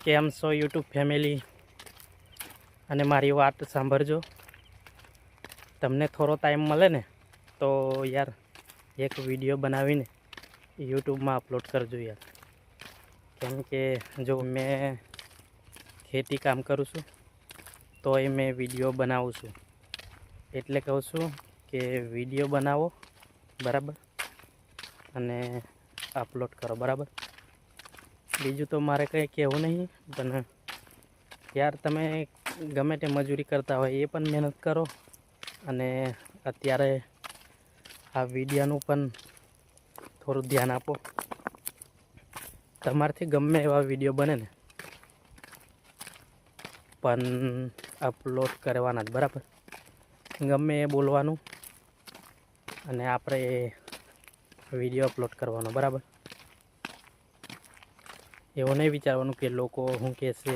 કેમ છો YouTube family અને મારી વાત સાંભળજો। તમને થોડો ટાઈમ મળે ને તો યાર એક વિડીયો બનાવીને યુટ્યુબમાં અપલોડ કરજો યાર। કેમ કે જો મેં ખેતી કામ કરું છું તો એ મેં વિડીયો બનાવું છું, એટલે કહું છું કે વિડીયો બનાવો બરાબર અને અપલોડ કરો બરાબર। બીજું તો મારે કંઈ કહેવું નહીં, પણ યાર તમે ગમે તે મજૂરી કરતા હોય એ પણ મહેનત કરો અને અત્યારે આ વિડીયોનું પણ થોડું ધ્યાન આપો। તમારાથી ગમે એવા વિડીયો બને ને પણ અપલોડ કરવાના જ બરાબર। ગમે એ બોલવાનું અને આપણે વિડીયો અપલોડ કરવાનો બરાબર। એવું નહીં વિચારવાનું કે લોકો શું કહેશે,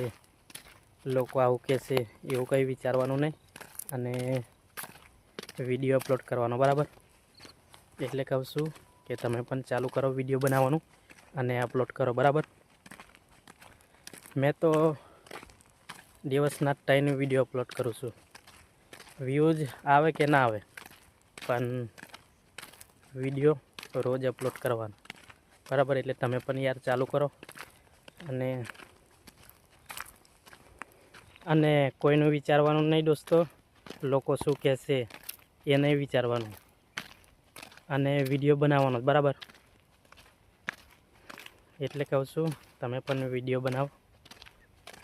લોકો આવું કહેશે, એવું કંઈ વિચારવાનું નહીં અને વિડીયો અપલોડ કરવાનો બરાબર। એટલે કહું છું કે તમે પણ ચાલુ કરો વિડીયો બનાવવાનું અને અપલોડ કરો બરાબર। મેં તો દિવસના 3 વિડીયો અપલોડ કરું છું, વ્યૂઝ આવે કે ના આવે પણ વિડીયો રોજ અપલોડ કરવાનો બરાબર। એટલે તમે પણ યાર ચાલુ કરો અને કોઈનું વિચારવાનું નહીં દોસ્તો, લોકો શું કહેશે એ નહીં વિચારવાનું અને વિડીયો બનાવવાનો બરાબર। એટલે કહું છું તમે પણ વિડીયો બનાવો।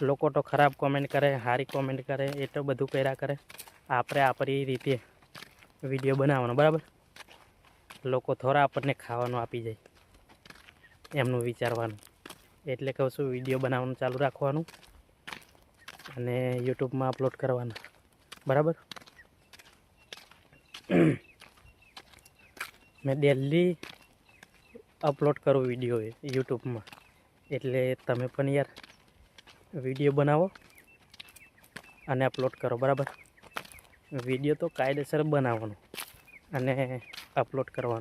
લોકો તો ખરાબ કોમેન્ટ કરે, સારી કોમેન્ટ કરે, એ તો બધું કર્યા કરે, આપણે આપણી રીતે વિડીયો બનાવવાનો બરાબર। લોકો થોડા આપણને ખાવાનું આપી જાય એમનું વિચારવાનું। એટલે કહું છું વિડીયો બનાવવાનું ચાલુ રાખવાનું અને યુટ્યુબમાં અપલોડ કરવાના બરાબર। મેં ડેલી અપલોડ કરું વિડીયો યુટ્યુબમાં, એટલે તમે પણ યાર વિડીયો બનાવો અને અપલોડ કરો બરાબર। વિડીયો તો કાયદેસર બનાવવાનો અને અપલોડ કરવાનું।